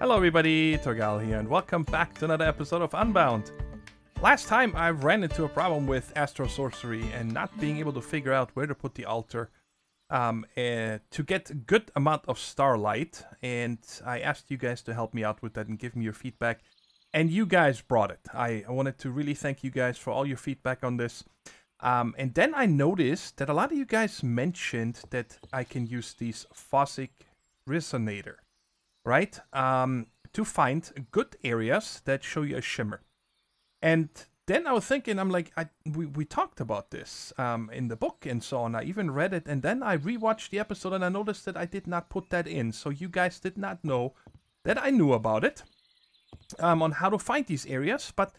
Hello everybody, Thorgal here, and welcome back to another episode of Unbound. Last time I ran into a problem with Astro Sorcery and not being able to figure out where to put the altar to get a good amount of starlight, and I asked you guys to help me out with that and give me your feedback, and you guys brought it. I wanted to really thank you guys for all your feedback on this. And then I noticed that a lot of you guys mentioned that I can use these Phosic Resonator, right? To find good areas that show you a shimmer. And then I was thinking, I'm like, we talked about this in the book and so on. I even read it, and then I rewatched the episode and I noticed that I did not put that in. So you guys did not know that I knew about it on how to find these areas, but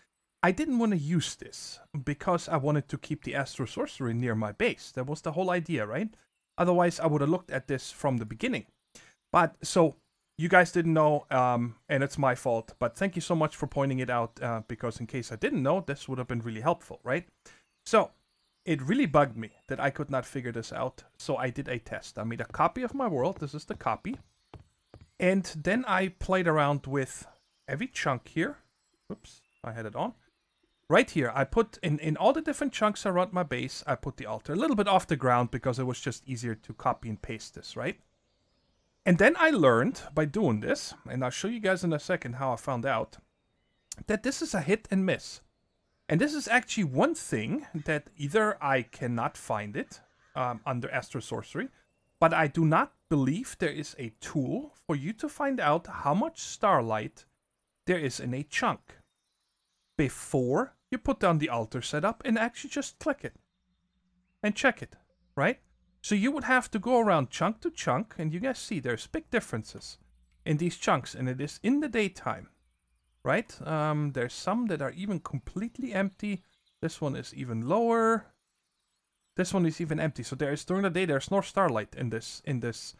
I didn't want to use this because I wanted to keep the Astro Sorcery near my base. That was the whole idea, right? Otherwise, I would have looked at this from the beginning. But so you guys didn't know, and it's my fault. But thank you so much for pointing it out, because in case I didn't know, this would have been really helpful, right? So it really bugged me that I could not figure this out. So I did a test. I made a copy of my world. This is the copy. And then I played around with every chunk here. Oops, I had it on. Right here, I put in all the different chunks around my base, I put the altar a little bit off the ground because it was just easier to copy and paste this, right? And then I learned by doing this, and I'll show you guys in a second how I found out, that this is a hit and miss. And this is actually one thing that either I cannot find it under Astro Sorcery, but I do not believe there is a tool for you to find out how much starlight there is in a chunk before you put down the altar setup and actually just click it and check it, right? So you would have to go around chunk to chunk, and you guys see there's big differences in these chunks, and it is in the daytime, right? There's some that are even completely empty. This one is even lower. This one is even empty. So there is, during the day, there's no starlight in this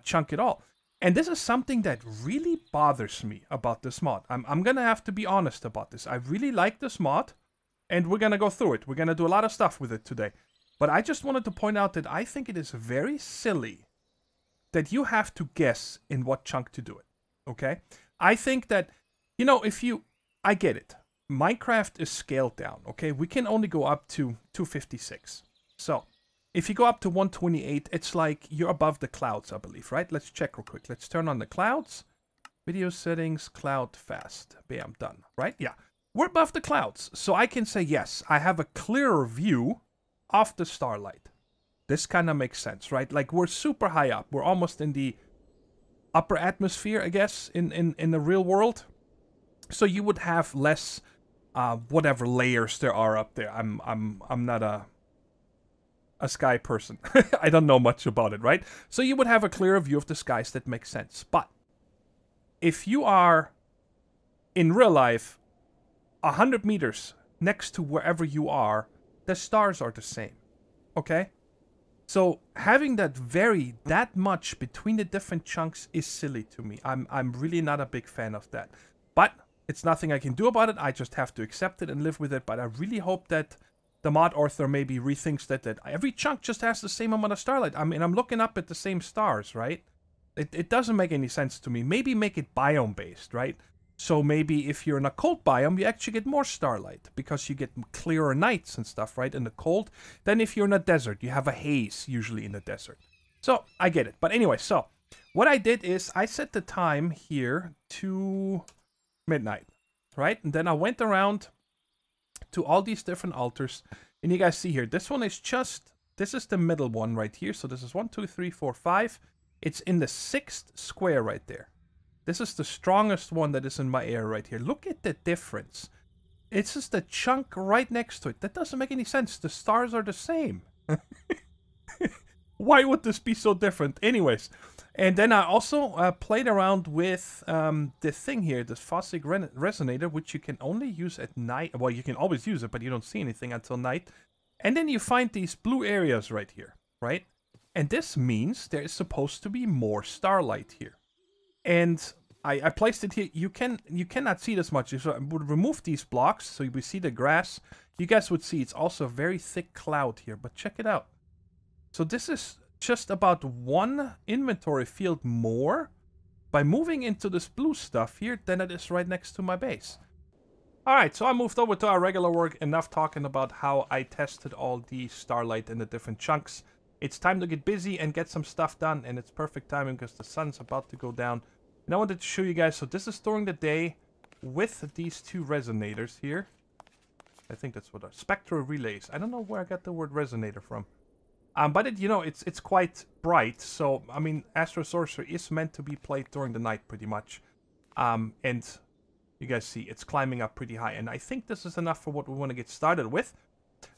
chunk at all. And this is something that really bothers me about this mod. I'm going to have to be honest about this. I really like this mod, and we're going to go through it. We're going to do a lot of stuff with it today. But I just wanted to point out that I think it is very silly that you have to guess in what chunk to do it, okay? I think that, you know, I get it. Minecraft is scaled down, okay? We can only go up to 256. So if you go up to 128, it's like you're above the clouds, I believe, right? Let's check real quick. Let's turn on the clouds. Video settings, cloud fast. Bam, done, right? Yeah, we're above the clouds. So I can say, yes, I have a clearer view of the starlight. This kind of makes sense, right? Like, we're super high up. We're almost in the upper atmosphere, I guess, in the real world. So you would have less whatever layers there are up there. I'm not a sky person. I don't know much about it, right? So you would have a clearer view of the skies. That makes sense. But if you are in real life 100 meters next to wherever you are, the stars are the same, okay? So having that much between the different chunks is silly to me. I'm really not a big fan of that. But it's nothing I can do about it. I just have to accept it and live with it. But I really hope that the mod author maybe rethinks that every chunk just has the same amount of starlight. I mean, I'm looking up at the same stars, right? It doesn't make any sense to me. Maybe make it biome-based, right? So maybe if you're in a cold biome, you actually get more starlight because you get clearer nights and stuff, right, in the cold. Then if you're in a desert, you have a haze usually in the desert. So I get it. But anyway, so what I did is I set the time here to midnight, right? And then I went around to all these different altars, and you guys see here, this one is this is the middle one right here. So this is 1, 2, 3, 4, 5. It's in the 6th square right there. This is the strongest one that is in my area right here. Look at the difference. It's just the chunk right next to it. That doesn't make any sense. The stars are the same. Why would this be so different? Anyways, and then I also played around with the thing here, this Phosic Resonator, which you can only use at night. Well, you can always use it, but you don't see anything until night. And then you find these blue areas right here, right? And this means there is supposed to be more starlight here. And I placed it here. You cannot see this much. If I would remove these blocks, so we see the grass, you guys would see it's also a very thick cloud here. But check it out. So this is just about one inventory field more by moving into this blue stuff here than it is right next to my base. Alright, so I moved over to our regular work. Enough talking about how I tested all the starlight in the different chunks. It's time to get busy and get some stuff done, and it's perfect timing because the sun's about to go down. And I wanted to show you guys, so this is during the day with these two resonators here. I think that's what are spectral relays. I don't know where I got the word resonator from. But it, you know, it's quite bright. So I mean, Astro Sorcery is meant to be played during the night, pretty much. And you guys see it's climbing up pretty high, and I think this is enough for what we want to get started with.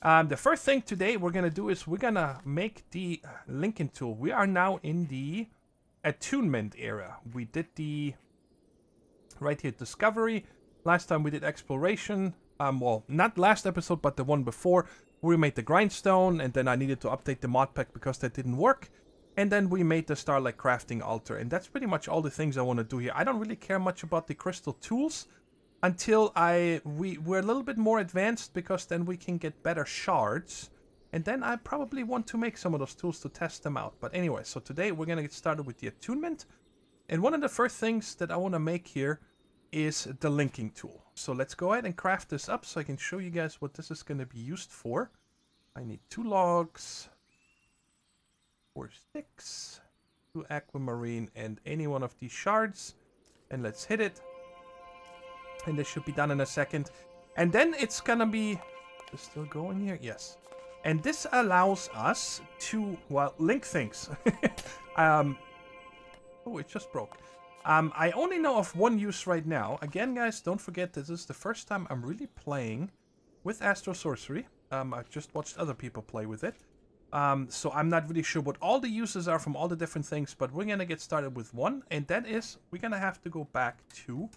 The first thing today we're gonna do is we're gonna make the linking tool. We are now in the attunement era. We did the right here discovery. Last time we did exploration. Well, not last episode, but the one before. We made the grindstone, and then I needed to update the mod pack because that didn't work. And then we made the Starlight crafting altar, and that's pretty much all the things I want to do here. I don't really care much about the crystal tools until we're a little bit more advanced, because then we can get better shards. And then I probably want to make some of those tools to test them out. But anyway, so today we're going to get started with the attunement. And one of the first things that I want to make here is the linking tool. So let's go ahead and craft this up so I can show you guys what this is going to be used for. I need 2 logs, 4 sticks, 2 aquamarine, and any one of these shards. And let's hit it. And this should be done in a second. And then it's gonna be... Is it still going here? Yes. And this allows us to, well, link things. Oh, it just broke. I only know of one use right now. Again, guys, don't forget, this is the first time I'm really playing with Astro Sorcery. I've just watched other people play with it. So I'm not really sure what all the uses are from all the different things, but we're gonna get started with one, and that is we're gonna have to go back to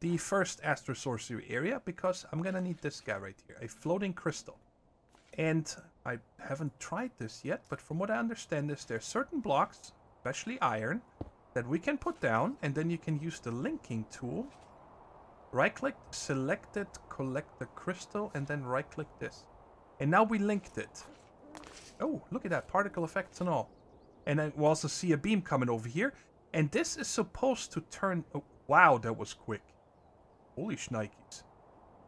the first Astro Sorcery area, because I'm gonna need this guy right here, a floating crystal. And I haven't tried this yet, but from what I understand is there's certain blocks, especially iron, that we can put down, and then you can use the linking tool. Right-click, select it, collect the crystal, and then right-click this. And now we linked it. Oh, look at that, particle effects and all. And then we'll also see a beam coming over here. And this is supposed to turn... Oh, wow, that was quick. Holy shnikes.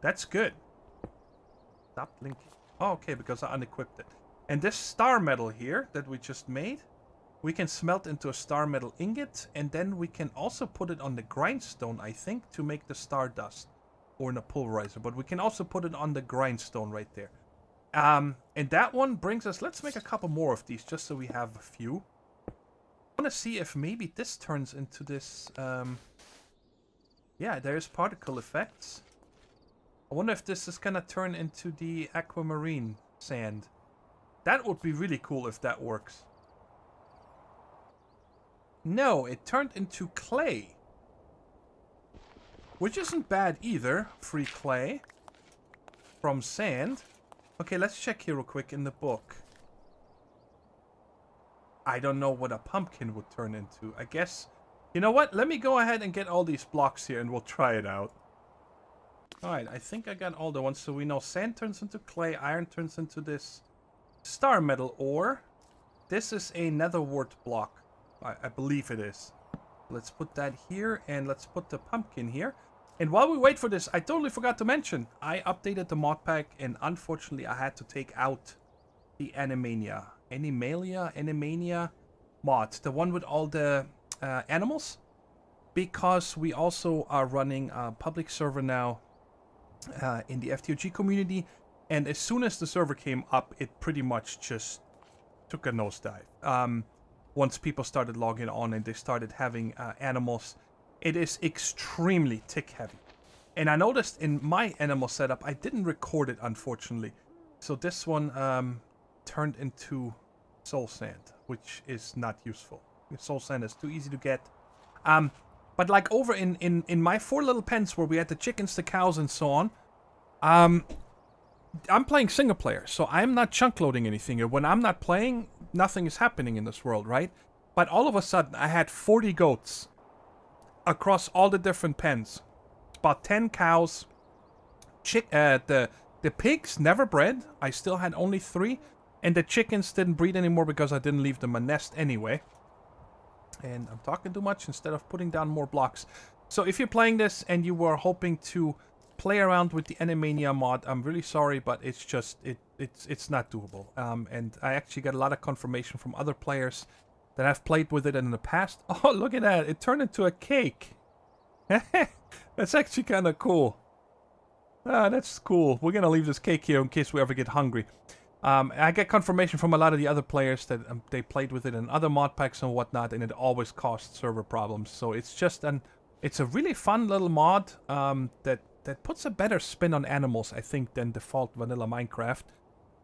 That's good. Stop linking. Oh, okay, because I unequipped it. And this star metal here that we just made, we can smelt into a star metal ingot, and then we can also put it on the grindstone, I think, to make the Stardust, or in a pulverizer. But we can also put it on the grindstone right there. And that one brings us... Let's make a couple more of these, just so we have a few. I want to see if maybe this turns into this... Yeah, there's particle effects. I wonder if this is gonna turn into the aquamarine sand. That would be really cool if that works. No, it turned into clay. Which isn't bad either. Free clay. From sand. Okay, let's check here real quick in the book. I don't know what a pumpkin would turn into. I guess... You know what? Let me go ahead and get all these blocks here and we'll try it out. Alright, I think I got all the ones. So we know sand turns into clay, iron turns into this star metal ore. This is a nether wart block. I believe it is. Let's put that here, and let's put the pumpkin here. And while we wait for this, I totally forgot to mention, I updated the mod pack, and unfortunately I had to take out the Animania mod. The one with all the animals. Because we also are running a public server now in the FTOG community. And as soon as the server came up, it pretty much just took a nosedive. Once people started logging on and they started having animals, it is extremely tick heavy. And I noticed in my animal setup, I didn't record it, unfortunately. So this one turned into soul sand, which is not useful. Soul sand is too easy to get. But like over in my 4 little pens where we had the chickens, the cows, and so on, I'm playing single player, so I'm not chunk loading anything. When I'm not playing, nothing is happening in this world, right? But all of a sudden, I had 40 goats across all the different pens. About 10 cows. The pigs never bred. I still had only 3. And the chickens didn't breed anymore because I didn't leave them a nest anyway. And I'm talking too much instead of putting down more blocks. So if you're playing this and you were hoping to play around with the Animania mod, I'm really sorry, but it's just, it's not doable. And I actually got a lot of confirmation from other players that have played with it in the past. Oh, look at that. It turned into a cake. That's actually kind of cool. Ah, that's cool. We're going to leave this cake here in case we ever get hungry. I get confirmation from a lot of the other players that they played with it in other mod packs and whatnot, and it always caused server problems. So it's just it's a really fun little mod that puts a better spin on animals, I think, than default vanilla Minecraft.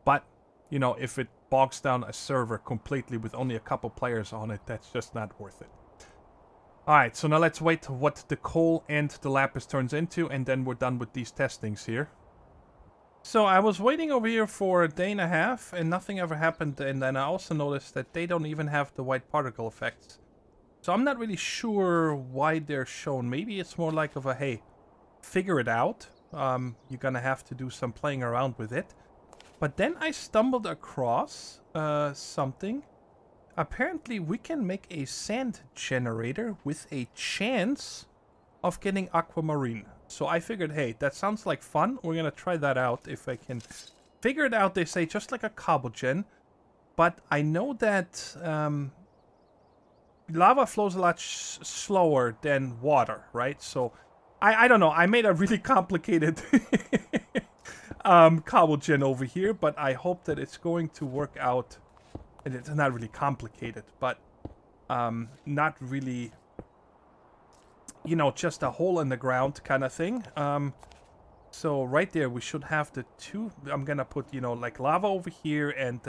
But, you know, if it bogs down a server completely with only a couple players on it, that's just not worth it. Alright, so now let's wait what the coal and the lapis turns into, and then we're done with these testings here. So I was waiting over here for a day and a half, and nothing ever happened, and then I also noticed that they don't even have the white particle effects. So I'm not really sure why they're shown. Maybe it's more like of a, hey, figure it out. You're gonna have to do some playing around with it. But then I stumbled across something. Apparently we can make a sand generator with a chance of getting aquamarine. So I figured, hey, that sounds like fun. We're gonna try that out if I can figure it out. They say just like a cobble gen. But I know that lava flows a lot slower than water, right? So I don't know. I made a really complicated cobble gen over here, but I hope that it's going to work out. And it's not really complicated, but not really, you know, just a hole in the ground kind of thing. So right there, we should have the two. I'm gonna put, you know, like lava over here and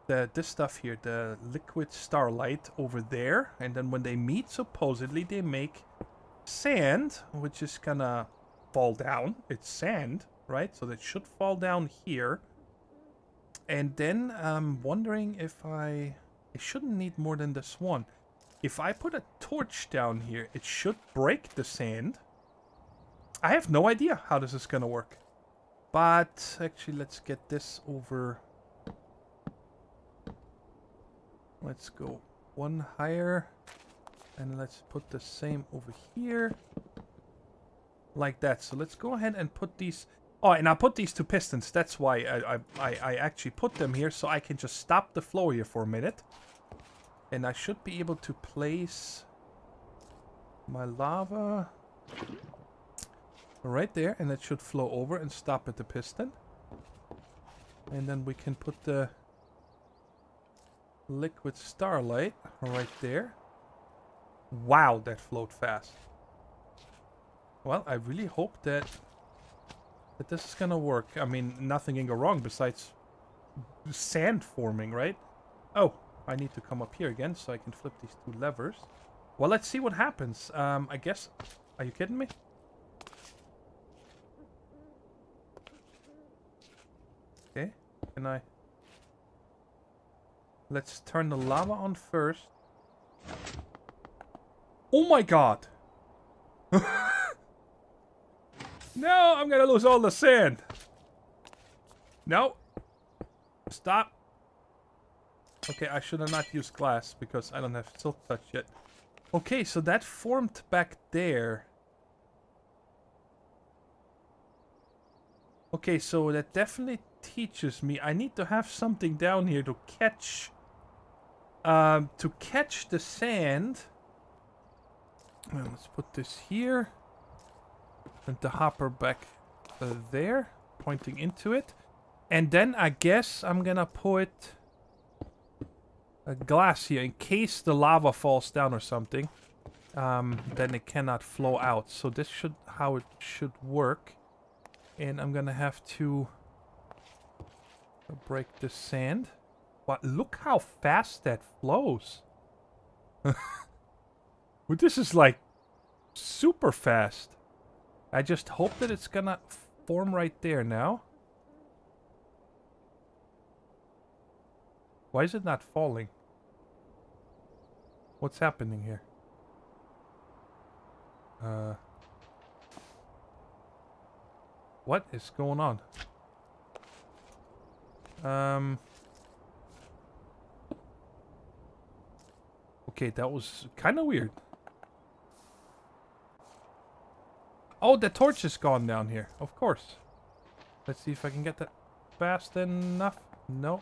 this stuff here, the liquid starlight over there. And then when they meet, supposedly they make sand, which is gonna fall down. It's sand, right? So that should fall down here. And then I'm wondering if I shouldn't need more than this one. If I put a torch down here, it should break the sand. I have no idea how this is gonna work. But actually, let's get this over. Let's go one higher. And let's put the same over here. Like that. So let's go ahead and put these... Oh, and I put these two pistons. That's why I actually put them here, so I can just stop the flow here for a minute. And I should be able to place my lava right there, and it should flow over and stop at the piston. And then we can put the liquid starlight right there. Wow, that flowed fast. Well, I really hope that this is gonna work. I mean, nothing can go wrong besides sand forming, right? Oh, I need to come up here again so I can flip these two levers. Well, let's see what happens. I guess... Are you kidding me? Okay, can I... Let's turn the lava on first. Oh my god! No, I'm gonna lose all the sand. No. Stop. Okay, I should have not used glass because I don't have silk touch yet. Okay, so that formed back there. Okay, so that definitely teaches me I need to have something down here to catch the sand. Well, let's put this here. And the hopper back there, pointing into it. And then I guess I'm gonna put a glass here in case the lava falls down or something. Then it cannot flow out. So this should how it should work. And I'm gonna have to break the sand. But look how fast that flows. Well, this is like super fast. I just hope that it's gonna form right there now. Why is it not falling? What's happening here? What is going on? Okay, that was kind of weird. Oh, the torch is gone down here. Of course. Let's see if I can get that fast enough. No.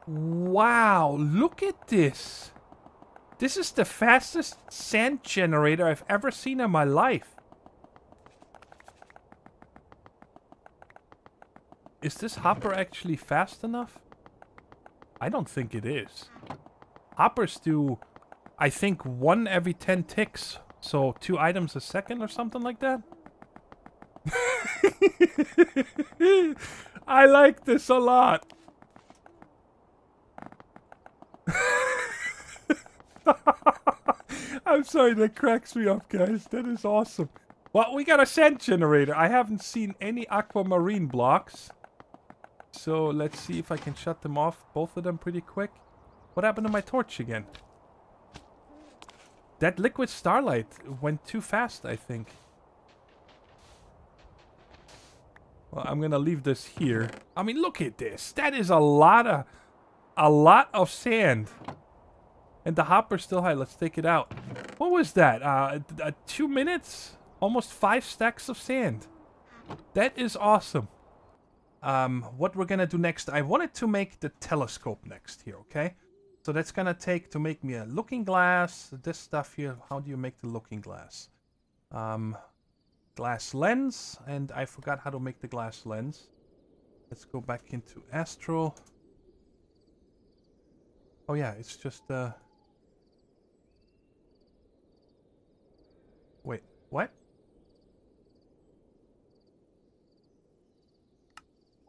Wow, look at this. This is the fastest sand generator I've ever seen in my life. Is this hopper actually fast enough? I don't think it is. Hoppers do, I think, 1 every 10 ticks. So 2 items a second or something like that. I like this a lot. I'm sorry, that cracks me up, guys. That is awesome. Well, we got a sand generator. I haven't seen any aquamarine blocks. So let's see if I can shut them off, both of them, pretty quick. What happened to my torch again? That liquid starlight went too fast, I think. Well, I'm gonna leave this here. I mean, look at this. That is a lot of sand. And the hopper's still high. Let's take it out. What was that? 2 minutes? Almost 5 stacks of sand. That is awesome. What we're gonna do next, I wanted to make the telescope next here, okay? So that's gonna take to make me a looking glass. This stuff here, how do you make the looking glass? Glass lens, and I forgot how to make the glass lens. Let's go back into Astral. Oh yeah, it's just, wait, what?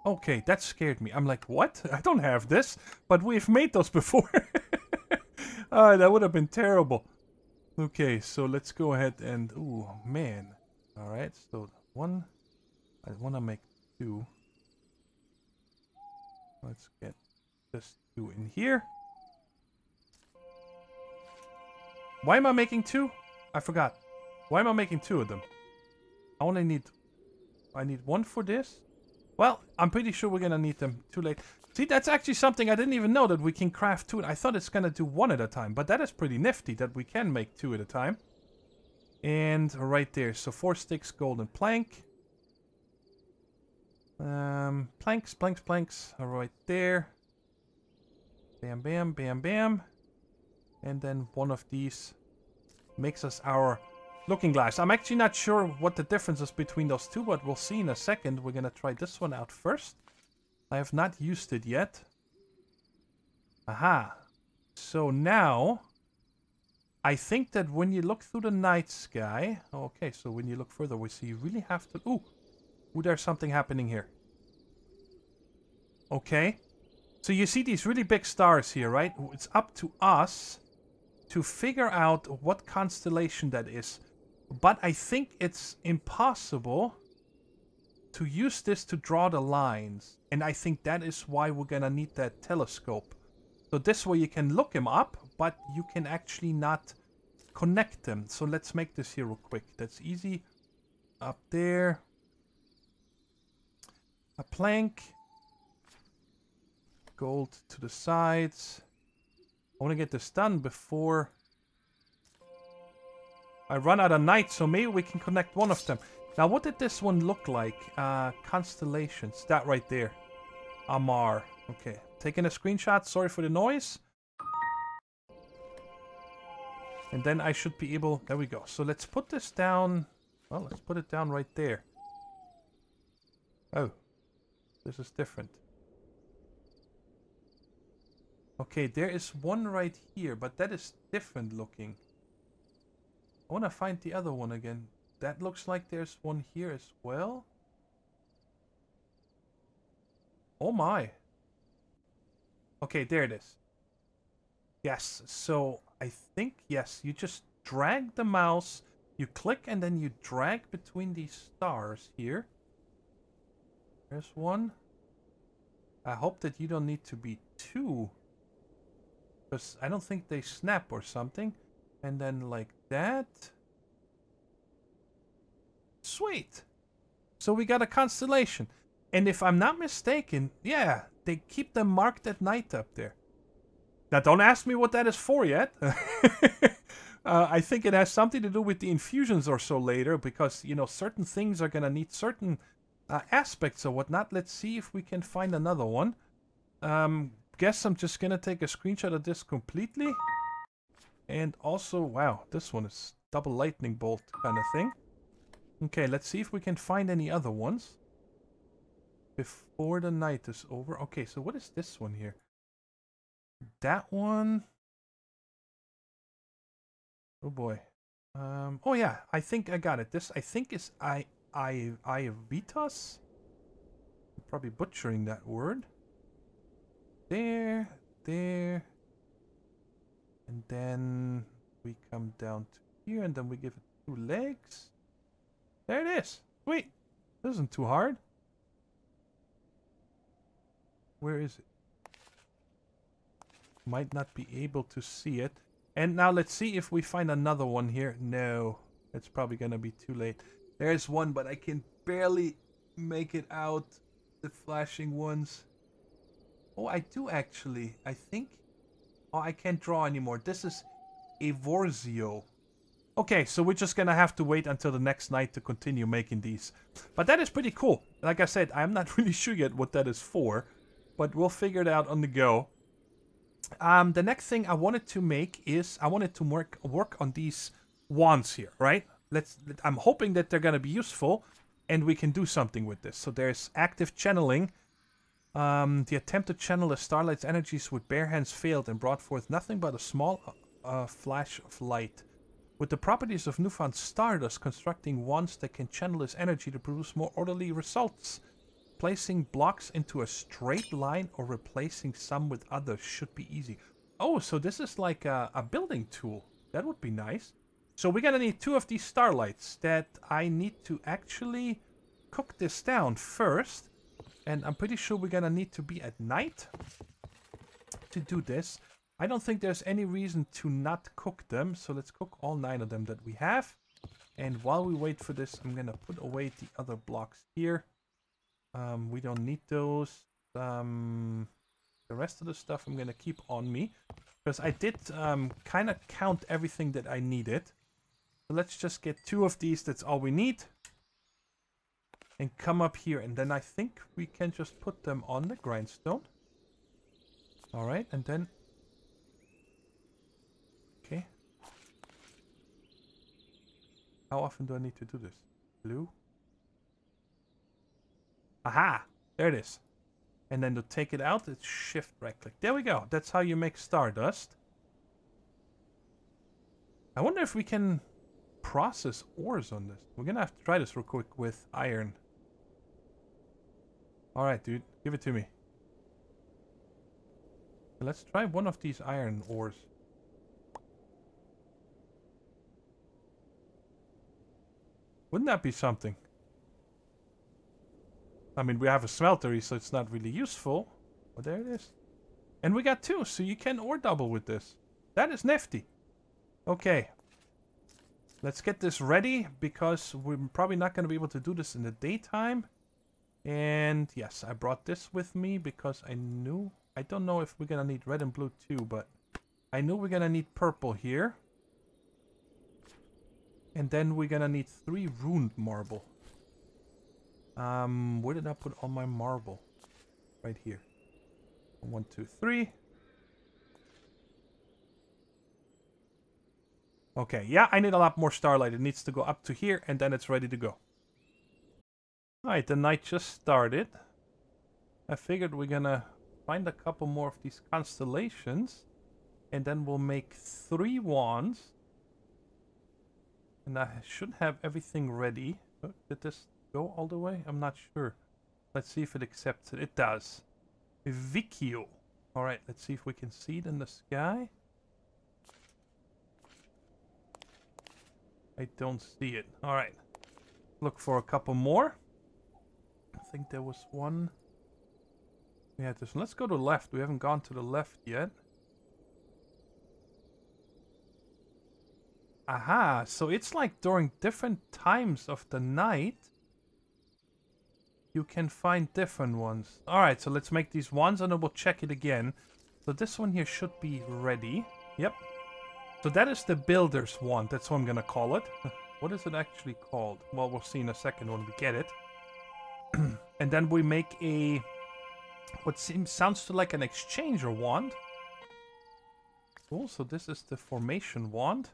Okay, that scared me. I'm like, what? I don't have this, but we've made those before. That would have been terrible. Okay, so let's go ahead and... Ooh, man. Alright, so 1... I want to make 2. Let's get this 2 in here. Why am I making 2? I forgot. Why am I making 2 of them? I only need... I need 1 for this. Well, I'm pretty sure we're gonna need them. Too late. See, that's actually something I didn't even know, that we can craft 2. I thought it's gonna do 1 at a time, but that is pretty nifty that we can make 2 at a time. And right there, so 4 sticks, golden plank. Planks. Right there. Bam, bam, bam, bam. And then 1 of these makes us our looking glass. I'm actually not sure what the difference is between those 2, but we'll see in a second. We're gonna try this one out first. I have not used it yet. Aha. So now, I think that when you look through the night sky... Okay, so when you look further, we see you really have to... Ooh, there's something happening here. Okay. So you see these really big stars here, right? It's up to us to figure out what constellation that is. But I think it's impossible to use this to draw the lines. And I think that is why we're gonna need that telescope. So this way you can look them up, but you can actually not connect them. So let's make this here real quick. That's easy. Up there. A plank. Gold to the sides. I want to get this done before I run out of night, so maybe we can connect 1 of them. Now, what did this one look like? Constellations. That right there. Amar. Okay. Taking a screenshot. Sorry for the noise. And then I should be able... There we go. So let's put this down... Well, let's put it down right there. Oh. This is different. Okay, there is 1 right here, but that is different looking. I want to find the other one again. That looks like there's 1 here as well. Oh my. Okay, there it is. Yes, so I think, yes, you just drag the mouse, you click and then you drag between these stars here. There's 1. I hope that you don't need to be 2. Because I don't think they snap or something. And then like that. Sweet. So we got a constellation. And if I'm not mistaken, yeah, they keep them marked at night up there. Now, don't ask me what that is for yet. I think it has something to do with the infusions or so later, because, you know, certain things are going to need certain aspects or whatnot. Let's see if we can find another one. Guess I'm just going to take a screenshot of this completely. And also, wow, this one is double lightning bolt kind of thing. Okay, let's see if we can find any other ones before the night is over. Okay, so what is this one here? That one. Oh boy. Oh yeah, I think I got it. This I think is Iavitas. I'm probably butchering that word. There. And then we come down to here, and then we give it 2 legs. There it is. Sweet. This isn't too hard. Where is it? Might not be able to see it. And now let's see if we find another one here. No, it's probably gonna be too late. There's one, but I can barely make it out. The flashing ones. Oh, I do actually. I think. Oh, I can't draw anymore. This is Evorzio. Okay, so we're just gonna have to wait until the next night to continue making these. But that is pretty cool. Like I said, I'm not really sure yet what that is for, but we'll figure it out on the go. The next thing I wanted to make is I wanted to work on these wands here, right? I'm hoping that they're gonna be useful, and we can do something with this. So there's active channeling. The attempt to channel the starlight's energies with bare hands failed and brought forth nothing but a small flash of light. With the properties of newfound Stardust, constructing wands that can channel his energy to produce more orderly results. Placing blocks into a straight line or replacing some with others should be easy. Oh, so this is like a building tool. That would be nice. So we're gonna need 2 of these starlights that I need to actually cook this down first. And I'm pretty sure we're gonna need to be at night to do this. I don't think there's any reason to not cook them. So let's cook all 9 of them that we have. And while we wait for this, I'm gonna put away the other blocks here. We don't need those. The rest of the stuff I'm gonna keep on me, because I did kind of count everything that I needed. So let's just get 2 of these. That's all we need. And come up here, and then I think we can just put them on the grindstone. All right, and then okay. How often do I need to do this? Blue. Aha! There it is. And then to take it out, it's shift right click. There we go. That's how you make Stardust. I wonder if we can process ores on this. We're gonna have to try this real quick with iron. Alright, dude. Give it to me. Let's try one of these iron ores. Wouldn't that be something? I mean, we have a smeltery, so it's not really useful. But there it is. And we got 2, so you can ore double with this. That is nifty. Okay. Let's get this ready, because we're probably not going to be able to do this in the daytime. And yes, I brought this with me because I knew... I don't know if we're going to need red and blue too, but I knew we're going to need purple here. And then we're going to need 3 runed marble. Where did I put all my marble? Right here. 1, 2, 3. Okay, yeah, I need a lot more starlight. It needs to go up to here, and then it's ready to go. Alright, the night just started. I figured we're gonna find a couple more of these constellations, and then we'll make 3 wands. And I should have everything ready. Oh, did this go all the way? I'm not sure. Let's see if it accepts it. It does. Vicchio. Alright, let's see if we can see it in the sky. I don't see it. Alright. Look for a couple more. I think there was one. We had this one. Let's go to the left. We haven't gone to the left yet. Aha, so it's like during different times of the night. you can find different ones. Alright, so let's make these ones and then we'll check it again. So this one here should be ready. Yep. So that is the builder's wand. That's what I'm gonna call it. What is it actually called? Well, we'll see in a second when we get it. And then we make a... what sounds to like an exchanger wand. Cool, so this is the formation wand.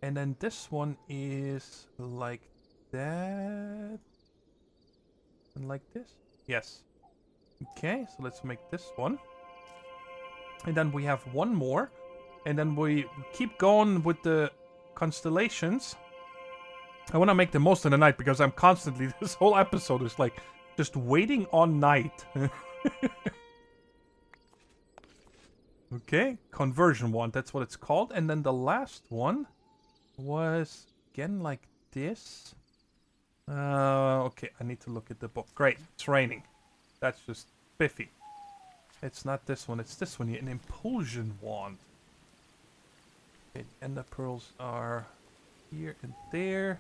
And then this one is like that. And like this? Yes. Okay, so let's make this one. And then we have one more. And then we keep going with the constellations. I want to make the most of the night because I'm constantly... this whole episode is like just waiting on night. Okay, conversion wand, that's what it's called. And then the last one was again like this. Okay, I need to look at the book. Great, it's raining. That's just spiffy. It's not this one, it's this one here, an impulsion wand. Okay, the ender pearls are here and there.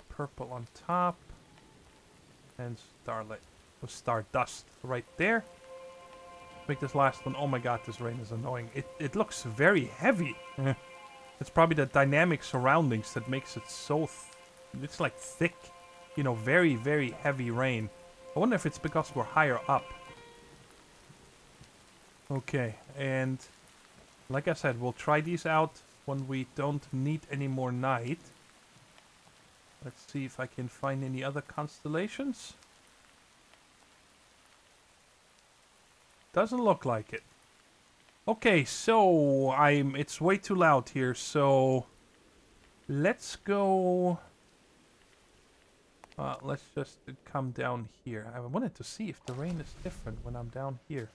Purple on top. And starlight. Oh, stardust right there. Make this last one. Oh my god, this rain is annoying. It looks very heavy. It's probably the dynamic surroundings that makes it so... it's like thick. You know, very, very heavy rain. I wonder if it's because we're higher up. Okay, and... like I said, we'll try these out when we don't need any more night. Let's see if I can find any other constellations. Doesn't look like it. Okay, so it's way too loud here, so let's go. Let's just come down here. I wanted to see if the rain is different when I'm down here.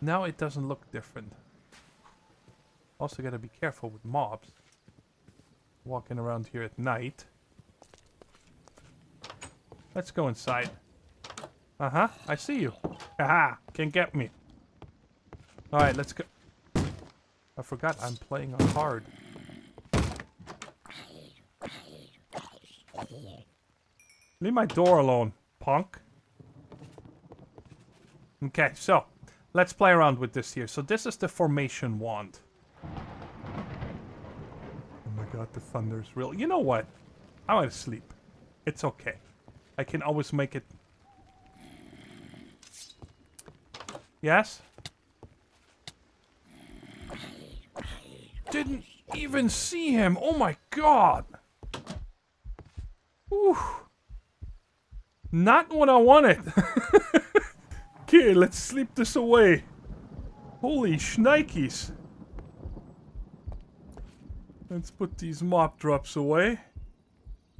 Now it doesn't look different. Also gotta be careful with mobs. Walking around here at night. Let's go inside. Uh-huh, I see you. Haha, can't get me. Alright, let's go. I forgot I'm playing on hard. Leave my door alone, punk. Okay, so let's play around with this here. So this is the formation wand. Oh my god, the thunder is real. You know what? I'm gonna sleep. It's okay. I can always make it. Yes? Didn't even see him. Oh my god. Whew. Not what I wanted. Okay, let's sleep this away. Holy shnikes. Let's put these mop drops away.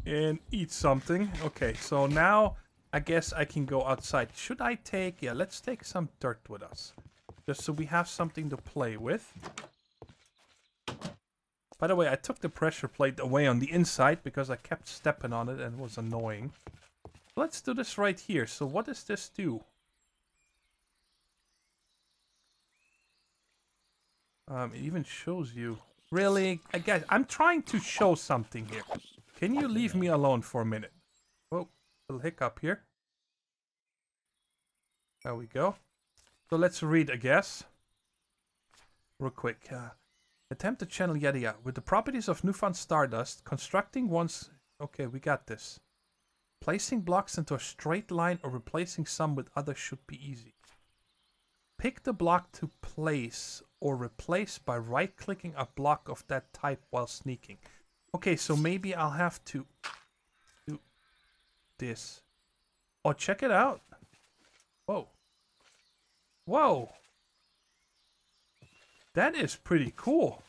And eat something. Okay, so now I guess I can go outside. Should I take... yeah, let's take some dirt with us. Just so we have something to play with. By the way, I took the pressure plate away on the inside because I kept stepping on it and it was annoying. Let's do this right here. So what does this do? It even shows you. Really? Guys, I'm trying to show something here. Can you leave me alone for a minute? Oh, little hiccup here. There we go. So let's read, I guess. Real quick. Attempt to channel yada yada. With the properties of newfound Stardust, constructing one's... okay, we got this. Placing blocks into a straight line or replacing some with others should be easy. Pick the block to place or replace by right-clicking a block of that type while sneaking. Okay, so maybe I'll have to do this. Oh, check it out. Whoa. Whoa. That is pretty cool.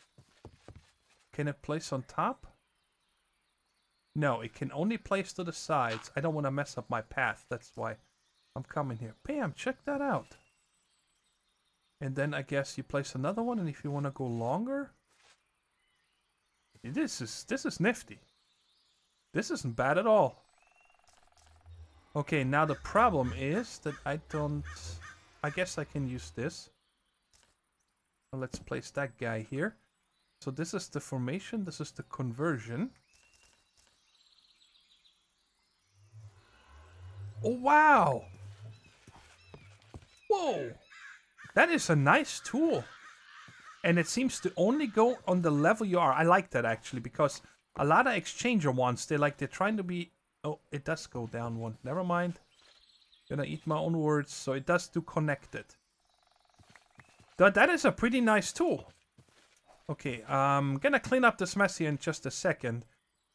Can it place on top? No, it can only place to the sides. I don't want to mess up my path. That's why I'm coming here. Bam, check that out. And then I guess you place another one, and if you want to go longer... This is nifty. This isn't bad at all. Okay, now the problem is that I don't... I guess I can use this. Well, let's place that guy here. So this is the formation, this is the conversion. Oh, wow. Whoa. That is a nice tool. And it seems to only go on the level you are. I like that, actually, because a lot of exchanger ones, they're trying to be... Oh, it does go down one. Never mind. Gonna eat my own words. So it does do connected. That is a pretty nice tool. Okay, I'm gonna clean up this mess here in just a second.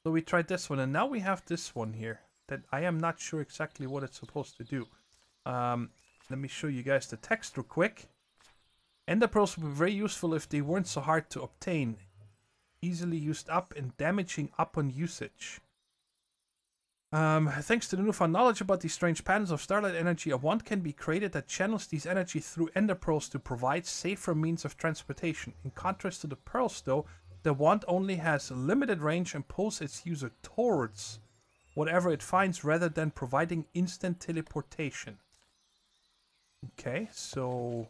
So we tried this one, and now we have this one here. That I am not sure exactly what it's supposed to do. Let me show you guys the text real quick. Ender pearls would be very useful if they weren't so hard to obtain. Easily used up and damaging upon usage. Thanks to the newfound knowledge about these strange patterns of starlight energy, a wand can be created that channels these energy through ender pearls to provide safer means of transportation. In contrast to the pearls, though, the wand only has limited range and pulls its user towards whatever it finds rather than providing instant teleportation. Okay, so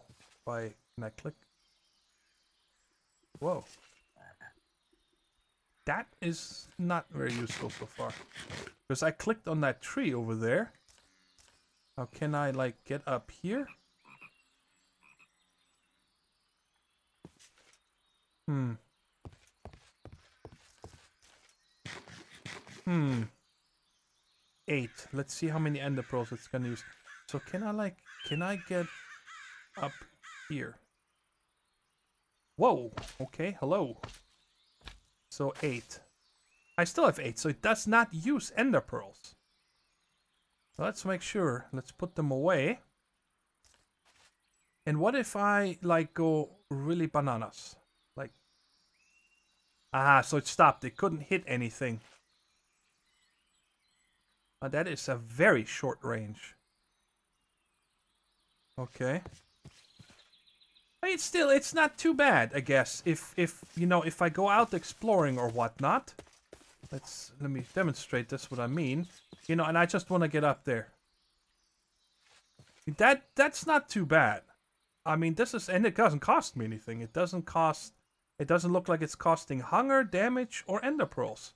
can I click? Whoa. That is not very useful so far. Because I clicked on that tree over there. How can I, like, get up here? Hmm. 8. Let's see how many ender pearls it's gonna use. So can I get up here? Whoa. Okay, hello. So 8. I still have 8, so it does not use ender pearls. Let's make sure. Let's put them away. And what if I, like, go really bananas? Like... Ah, so it stopped. It couldn't hit anything. That is a very short range. Okay. It's not too bad, I guess. If I go out exploring or whatnot. Let me demonstrate this, what I mean. And I just want to get up there. That's not too bad. I mean, and it doesn't cost me anything. It doesn't look like it's costing hunger, damage, or ender pearls.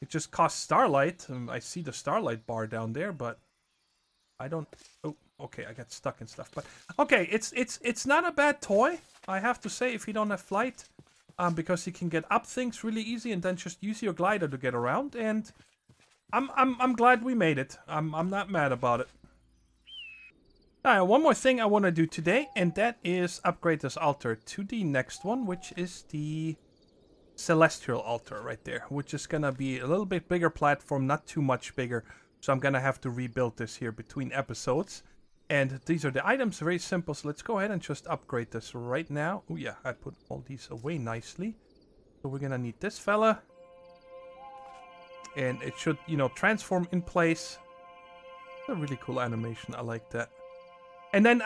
It just costs starlight. I see the starlight bar down there, but I don't... Oh, okay, I got stuck and stuff. But okay, it's not a bad toy, I have to say, if you don't have flight. Because you can get up things really easy and then just use your glider to get around. And I'm glad we made it. I'm not mad about it. Alright, one more thing I want to do today, and that is upgrade this altar to the next one, which is the Celestial altar right there, which is gonna be a little bit bigger platform, not too much bigger. So I'm gonna have to rebuild this here between episodes. And these are the items, very simple. So let's go ahead and just upgrade this right now. Oh yeah, I put all these away nicely. So we're gonna need this fella. And it should, transform in place. It's a really cool animation, I like that. And then,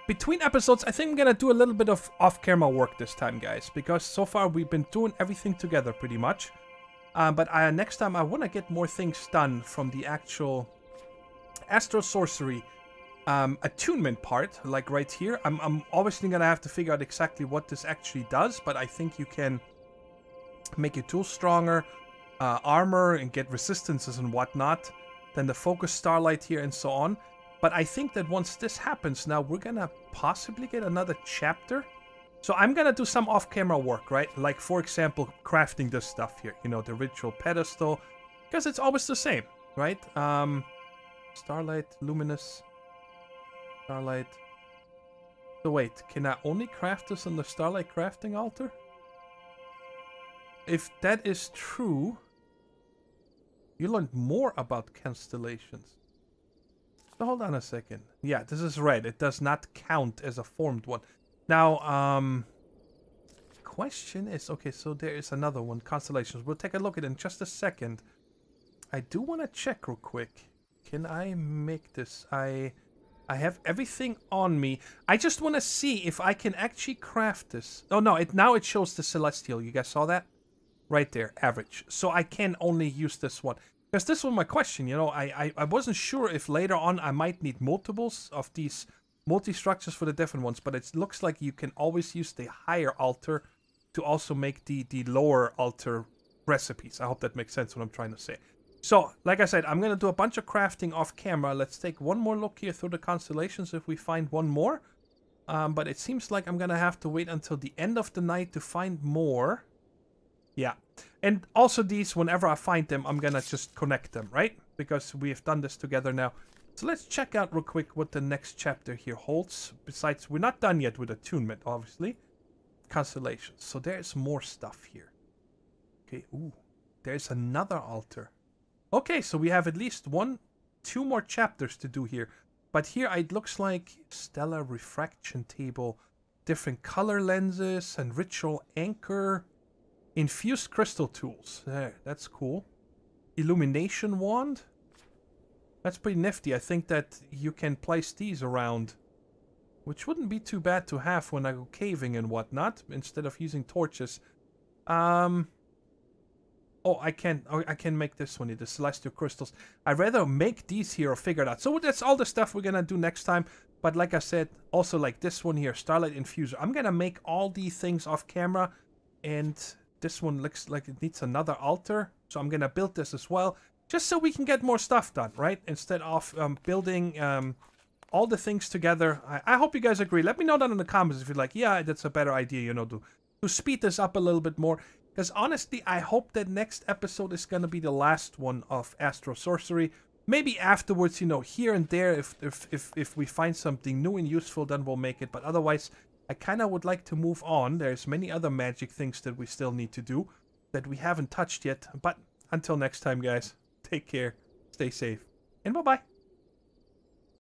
between episodes, I think I'm gonna do a little bit of off-camera work this time, guys. Because so far we've been doing everything together pretty much. But next time I want to get more things done from the actual Astro Sorcery attunement part, like right here. I'm obviously gonna have to figure out exactly what this actually does, but I think you can make your tools stronger, armor, and get resistances and whatnot. Then the focus starlight here and so on. But I think that once this happens, now we're gonna possibly get another chapter. So I'm gonna do some off-camera work, right? Like, for example, crafting this stuff here. The ritual pedestal. Because it's always the same, right? Starlight, luminous, starlight. So wait, can I only craft this on the starlight crafting altar? If that is true, you learned more about constellations. So hold on a second. Yeah, this is red. It does not count as a formed one. Now, question is, okay, so there is another one, constellations. We'll take a look at it in just a second. I do want to check real quick. Can I make this? I have everything on me. I just want to see if I can actually craft this. Oh no, now it shows the celestial. You guys saw that? Right there, average. So I can only use this one. Because this was my question, I wasn't sure if later on I might need multiples of these multi-structures for the different ones, but it looks like you can always use the higher altar to also make the lower altar recipes. I hope that makes sense what I'm trying to say. So, like I said, I'm going to do a bunch of crafting off camera. Let's take one more look here through the constellations if we find one more. But it seems like I'm going to have to wait until the end of the night to find more. Yeah. And also these, whenever I find them, I'm going to just connect them, right? Because we have done this together now. So let's check out real quick what the next chapter here holds. Besides, we're not done yet with attunement, obviously. Constellations. So there's more stuff here. Okay, ooh. There's another altar. Okay, so we have at least two more chapters to do here. But here it looks like stellar refraction table, different color lenses, and ritual anchor, infused crystal tools. There, that's cool. Illumination wand. That's pretty nifty. I think that you can place these around, which wouldn't be too bad to have when I go caving and whatnot, instead of using torches. Oh, I can make this one here, the celestial crystals. I'd rather make these here or figure it out. So that's all the stuff we're gonna do next time. But like I said, also like this one here, Starlight Infuser. I'm gonna make all these things off camera. And this one looks like it needs another altar. So I'm gonna build this as well. Just so we can get more stuff done, right? Instead of building all the things together. I hope you guys agree. Let me know down in the comments if you're like, yeah, that's a better idea, you know, to speed this up a little bit more. Because honestly, I hope that next episode is going to be the last one of Astro Sorcery. Maybe afterwards, you know, here and there, if we find something new and useful, then we'll make it. But otherwise, I kind of would like to move on. There's many other magic things that we still need to do that we haven't touched yet. But until next time, guys, take care, stay safe, and bye-bye.